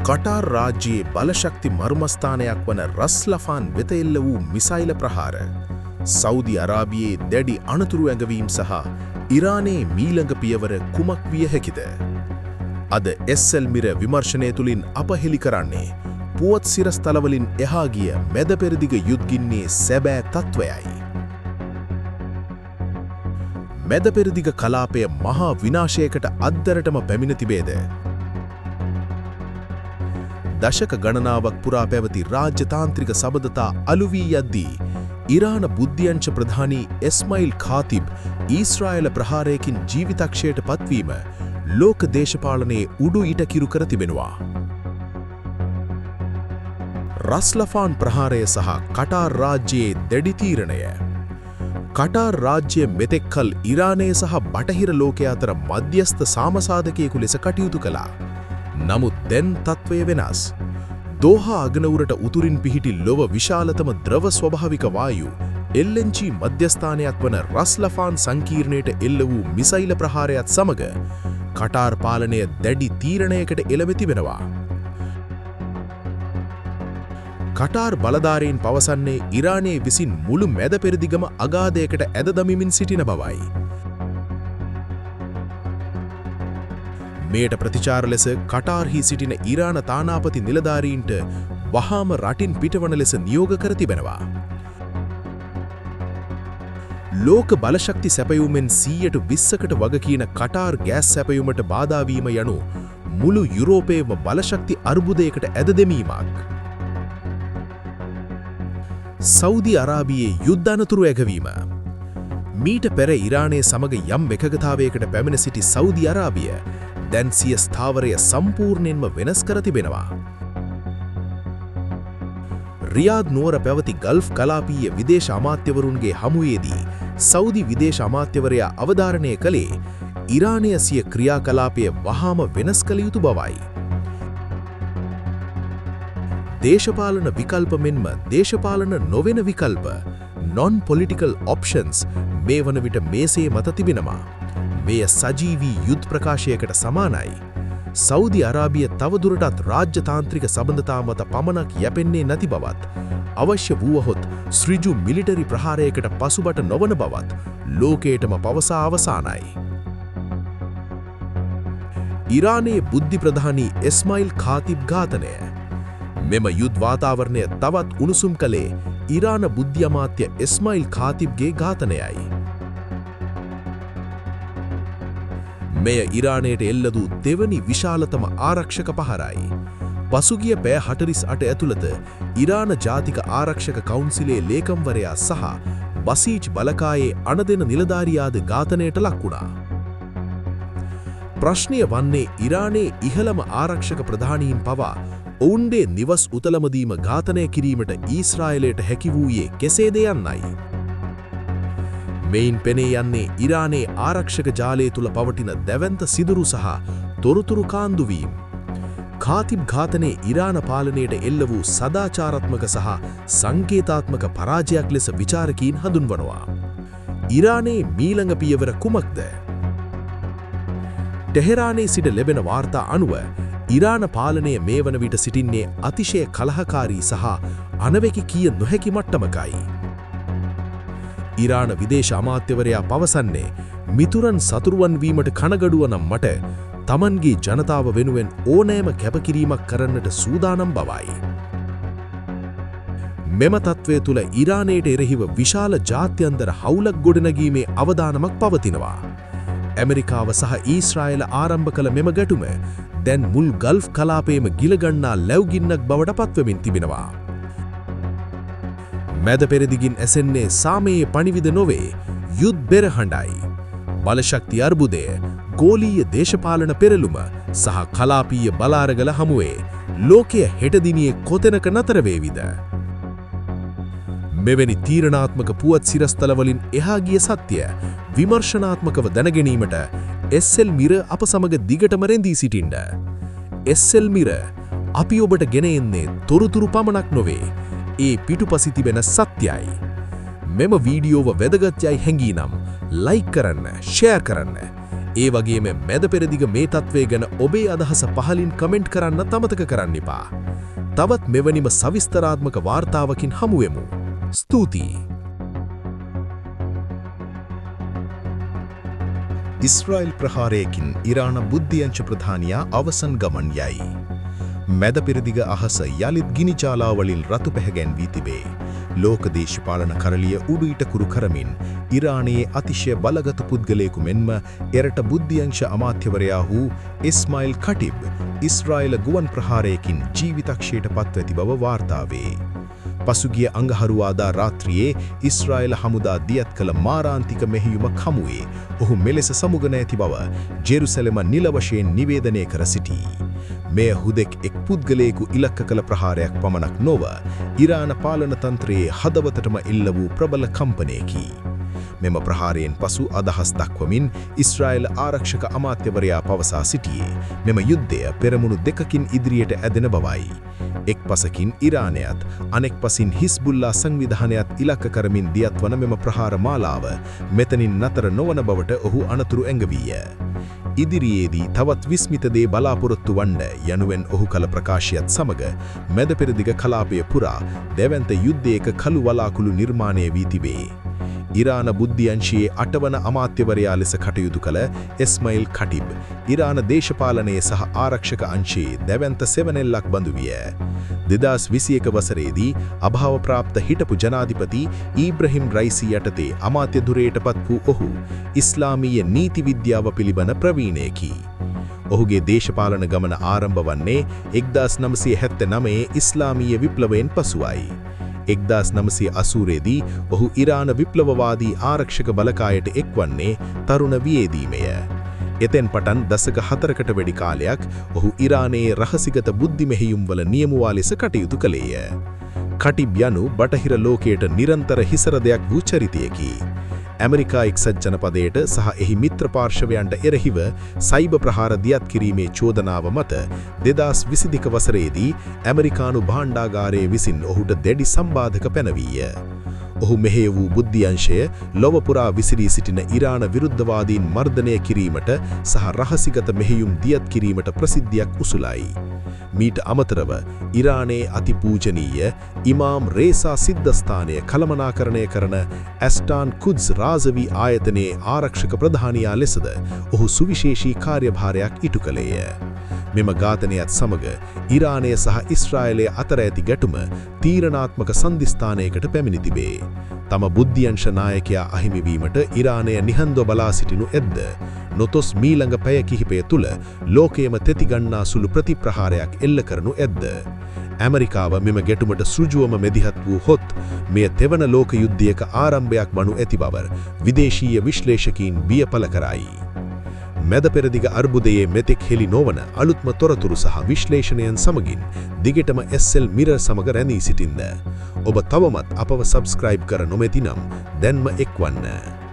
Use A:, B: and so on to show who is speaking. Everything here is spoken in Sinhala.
A: කටාර් රාජ්‍යයේ බලශක්ති මර්මස්ථානයක් වන රස්ලෆාන් වෙත එල්ල වූ මිසයිල ප්‍රහාර, සෞදි අරාබියේ දැඩි අනතුරු ඇඟවීම් සහ ඉරානයේ මීළඟ පියවර කුමක් විය හැකිද? අද එස්.එල්. මිර විමර්ශනය තුළින් අප හෙළි කරන්නේ පුවත් සිරස්තලවලින් එහා ගිය මැදපෙරදිග යුද්ධගින්නේ සැබෑ තත්ත්වයයි. මැදපෙරදිග කලාපය මහා විනාශයකට අද්දරටම පැමිණ තිබේද? දශක ගණනාවක් පුරා පැවති රාජ්‍යතාන්ත්‍රික සබඳතා අලු වී යද්දී ඉරාන බුද්ධ්‍යංශ ප්‍රධානී ඉස්මායිල් කාතිබ් ඊශ්‍රායල ප්‍රහාරයකින් ජීවිතක්ෂයට පත්වීම ලෝක දේශපාලනයේ උඩු ඉටකිරු කර තිබෙනවා. රස්ලෆාන් ප්‍රහාරය සහ කටාර් රාජ්‍යයේ දැඩි තීරණය. කටාර් රාජ්‍ය මෙතෙක්කල් ඉරානය සහ බටහිර ලෝකය අතර මධ්‍යස්ථ සාමසාධකයෙකු ලෙස කටයුතු කළා. නමුත් දැන් තත්ත්වය වෙනස්. දෝහා අගනවුරට උතුරින් පිහිටි ලොව විශාලතම ද්‍රව ස්වභාවික වායු LNG මධ්‍යස්ථානයක් වන රස්ලෆාන් සංකීර්ණයට එල්ල වූ මිසයිල ප්‍රහාරයත් සමග කටාර් පාලනය දැඩි තීරණයකට එළඹ තිබෙනවා. කටාර් බලධාරීන් පවසන්නේ ඉරානයේ විසින් මුළු මැද පෙරදිගම අගාධයකට ඇද දමිමින් සිටින බවයි. මේට ප්‍රතිචාර ලෙස කටාර්හි සිටින ඉරාන තානාපති නිලධාරීන්ට වහාම රටින් පිටවන ලෙස නියෝග කර තිබෙනවා. ලෝක බලශක්ති සැපයුමෙන් 120කට වගකීන කටාර් ගෑස් සැපයුමට බාධාවීම යනු මුළු යුරෝපයේම බලශක්ති අර්බුදයකට ඇද දෙමීමක්. සෞදි අරාබියේ යුද්ධ අනතුරු ඇගවීම. මීට පෙර ඉරානයේ සමග යම් එකගතාවයකට පැමිණ සිටි සෞදි අරාබිය දැන් සිය ස්ථාවරය සම්පූර්ණයෙන්ම වෙනස් කර තිබෙනවා. රියාද් නුවර පැවති ගල්ෆ් කලාපීය විදේශ අමාත්‍යවරුන්ගේ හමුවේදී සෞදි විදේශ අමාත්‍යවරයා අවධාරණය කළේ ඉරානය සිය ක්‍රියාකලාපය වහාම වෙනස් කළ යුතු බවයි. දේශපාලන විකල්ප මෙන්ම දේශපාලන නොවන විකල්ප non-political options මේ වන විට මේසේ මත තිබෙනවා. මෙය සජීවී යුද්ධ ප්‍රකාශයකට සමානයි. සෞදි අරාබිය තවදුරටත් රාජ්‍යතාන්ත්‍රික සබඳතා මත පමණක් යැපෙන්නේ නැති බවත්, අවශ්‍ය වූවහොත් ශ්‍රීජු මිලිටරි ප්‍රහාරයකට පසුබට නොවන බවත් ලෝකයටම පවසා අවසానයි. ඉරානයේ බුද්ධි ප්‍රධානී ඉස්මායිල් කාතිබ් ඝාතනය. මෙම යුද්ධ වාතාවරණය තවත් උණුසුම් කළේ ඉරාන බුද්ධි අමාත්‍ය ඉස්මායිල් කාතිබ්ගේ ඝාතනයයි. මෙය ඉරානයට එල්ල වූ දෙවනි විශාලතම ආරක්ෂක පහරයි. පසුගිය පැය 48 ඇතුළත ඉරාන ජාතික ආරක්ෂක කවුන්සිලේ ලේකම්වරයා සහ බසීජ් බලකායේ අනදෙන නිලධාරියාද ඝාතනයට ලක් වුණා. ප්‍රශ්නය වන්නේ ඉරානයේ ඉහළම ආරක්ෂක ප්‍රධානීන් පවා ඔවුන්ගේ නිවස් උතලමදීම ඝාතනය කිරීමට ඊශ්‍රායලයට හැකි වූයේ කෙසේද යන්නයි. මෙයින් පෙනේ යන්නේ ඉරානයේ ආරක්ෂක ජාලය තුළ පවටින දැවැන්ත සිදුරු සහ තොරතුරු කාන්දුවීම්. කාතිබ් ඝාතනයේ ඉරාන පාලනයට එල්ල වූ සදාචාරාත්මක සහ සංකේතාත්මක පරාජයක් ලෙස විචාරකීන් හඳුන්වනවා. ඉරානයේ මීළඟ පියවර කුමක්ද? ටෙහෙරානයේ සිට ලැබෙන වාර්තා අනුව ඉරාන පාලනය මේ වන විට සිටින්නේ අතිශය කලහකාරී සහ අනවැකි කිය නොහැකි මට්ටමකයි. ඉරාන විදේශ අමාත්‍යවරයා පවසන්නේ මිතුරන් සතුරුවන් වීමට කනගඩුව නම් මට තමන්ගේ ජනතාව වෙනුවෙන් ඕනෑම කැපකිරීමක් කරන්නට සූදානම් බවයි. මෙම තත්ත්වය තුළ ඉරානයට එරෙහිව විශාල ජාත්‍යන්තර හවුලක් ගොඩනැගීමේ අවදානමක් පවතිනවා. ඇමරිකාව සහ ඊශ්‍රායල ආරම්භ කළ මෙම ගැටුම දැන් මුල් ගල්ෆ් කලාපයේම ගිලගන්නා ලැව්ගින්නක් බවට පත්වමින් තිබෙනවා. මැද පෙරදිගින් ඇසෙන්නේ සාමයේ පණිවිඩ නොවේ, යුද්ධ බෙරහඬයි. බලශක්ති අර්බුදය, ගෝලීය දේශපාලන පෙරළුම සහ කලාපීය බලාරගල හමුවේ ලෝකය හෙට දිනියේ කොතැනක නතර වේවිද? මෙවැනි තීරණාත්මක පුවත් සිරස්තලවලින් එහා ගිය සත්‍ය විමර්ශනාත්මකව දැනගැනීමට එස්.එල්. මිර අප සමග දිගටම රැඳී සිටින්න. එස්.එල්. මිර අපි ඔබට ගෙන එන්නේ තොරතුරු පමණක් නොවේ, ඒ පිටුපසින් තිබෙන සත්‍යයි. මෙම වීඩියෝව වැදගත් යයි හැඟී නම් ලයික් කරන්න, ෂෙයා කරන්න. ඒ වගේම මැද පෙරදිග මේ තත්ත්වය ගැන ඔබේ අදහස පහලින් කමෙන්ට් කරන්න අමතක කරන්න එපා. තවත් මෙවැනිම සවිස්තරාත්මක වාර්තාවකින් හමුවෙමු. ස්තුතියි. ඉස්රායිල් ප්‍රහාරයකින් ඉරාන බුද්ධියංශ ප්‍රධානියා අවසන් ගමන් යයි. මැද පෙරදිග අහස යළිත් ගිනිජාලාවලින් රතු පැහැගැන්වී තිබේ. ලෝක දේශපාලන කරලිය උඩු ඉටකුරු කරමින් ඉරානයේ අතිශය බලගත පුද්ගලයෙකු මෙන්ම එරට බුද්ධියංශ අමාත්‍යවරයා වූ ඉස්මායිල් කටිබ් ඉස්රායිල ගුවන් ප්‍රහාරයකින් ජීවිතක්ෂයට පත්ව ඇති බව වාර්තා වේ. පසුගිය අඟහරුවාදා රාත්‍රියේ ඉස්රායිල හමුදා දියත් කළ මාරාන්තික මෙහෙයුමක් හමුවේ ඔහු මෙලෙස සමුගන ඇති බව ජෙරුසලම නිල වශයෙන් නිවේදනය කර සිටී. මෙය හුදෙක් එක් පුද්ගලයෙකු ඉලක්ක කළ ප්‍රහාරයක් පමණක් නොව ඉරාන පාලන තන්ත්‍රයේ හදවතටම එල්ල වූ ප්‍රබල කම්පනයකි. මෙම ප්‍රහාරයෙන් පසු අදහස් දක්වමින් ඉස්රායිල ආරක්ෂක අමාත්‍යවරයා පවසා සිටියේ මෙම යුද්ධය පෙරමුණු දෙකකින් ඉදිරියට ඇදෙන බවයි. එක් පසකින් ඉරානයත් අනෙක් පසින් හිස්බුල්ලා සංවිධානයත් ඉලක්ක කරමින් දියත්වන මෙම ප්‍රහාර මාලාව මෙතනින් නතර නොවන බවට ඔහු අනතුරු ඇඟවීය. ඉදිරියේදී තවත් විස්මිත දේ බලාපොරොත්තු වන්න යනුවෙන් ඔහු කළ ප්‍රකාශයත් සමග මැද පෙරදිග කලාපය පුරා දැවැන්ත යුද්ධයක කළු වලාකුළු නිර්මාණය වී තිබේ. ඉරාන බුද්ධියංශයේ 8 වන අමාත්‍යවරයා ලෙස කටයුතු කළ ඉස්මායිල් කටිබ් ඉරාන දේශපාලනයේ සහ ආරක්ෂක අංශයේ දැවැන්ත සෙවණැල්ලක් බඳු විය. 2021 වසරේදී අභාවප්‍රාප්ත හිටපු ජනාධිපති ඊබ්‍රහීම් රයිසි යටතේ අමාත්‍ය ධුරයටපත් වූ ඔහු ඉස්ලාමීය නීති විද්‍යාව පිළිබඳ ප්‍රවීණයෙකි. ඔහුගේ දේශපාලන ගමන ආරම්භ වන්නේ 1979 ඉස්ලාමීය විප්ලවයෙන් පසුවයි. 1980දී ඔහු ඉරාන විප්ලවවාදී ආරක්ෂක බලකායට එක්වන්නේ තරුණ වියේදීමය. එතෙන් පටන් දශක 4කට වැඩි කාලයක් ඔහු ඉරානයේ රහසිගත බුද්ධි මෙහෙයුම්වල නියමුවා ලෙස කටයුතු කළේය. කටිබ් යනු බටහිර ලෝකයට නිරන්තර හිසරදයක් වූ චරිතයකි. ඇමරිකා එක්සත් ජනපදයට සහ එහි මිත්‍ර පාර්ශවයන්ට එරෙහිව සයිබර් ප්‍රහාර දියත් කිරීමේ චෝදනාව මත 2022 වසරේදී ඇමරිකානු භාණ්ඩාගාරයේ විසින් ඔහුට දැඩි සම්බාධක පැනවීය. ඔහු මෙහෙය වූ බුද්ධියංශය ලොව පුරා විසිරී සිටින ඉරාන විරුද්ධවාදීන් මර්ධනය කිරීමට සහ රහසිගත මෙහෙයුම් දියත් කිරීමට ප්‍රසිද්ධියක් උසුලයි. මීට අමතරව ඉරානයේ අතිපූජනීය ඉමාම් රේසා සිද්ධස්ථානය කළමනාකරණය කරන ඇස්ටාන් කුඩ්ස් රාසවි ආයතනයේ ආරක්ෂක ප්‍රධානියා ලෙසද ඔහු සුවිශේෂී කාර්යභාරයක් ඉටු කළේය. මෙම ඝාතනයත් සමග ඉරානය සහ ඉස්රායලය අතර ඇති ගැටුම තීරණාත්මක සන්ධිස්ථානයකට පැමිණි තිබේ. තම බුද්ධියංශ නායකයා අහිමි වීමට ඉරානය නිහඬව බලා සිටිනු ඇද්ද නොතොස් මීළඟ පැය කිහිපය තුළ ලෝකයේම තෙතිගන්නා සුළු ප්‍රතිප්‍රහාරයක් එල්ල කරනු ඇද්ද. ඇමරිකාව මෙම ගැටුමට සෘජුවම මෙදිහත් වූ හොත් මෙය තෙවන ලෝක යුද්ධයක ආරම්භයක් වනු ඇති බව විදේශීය විශ්ලේෂකයින් බිය පළ කරයි. මැද පෙරදිග අර්බුදයේ මෙතෙක් හෙළි නොවන අලුත්ම තොරතුරු සහ විශ්ලේෂණයන් සමගින් දිගටම SL මිරර් සමග රැඳී සිටින්න. ඔබ තවමත් අපව සබ්ස්ක්‍රයිබ් කර නොමැති නම් දැන්ම එක්වන්න.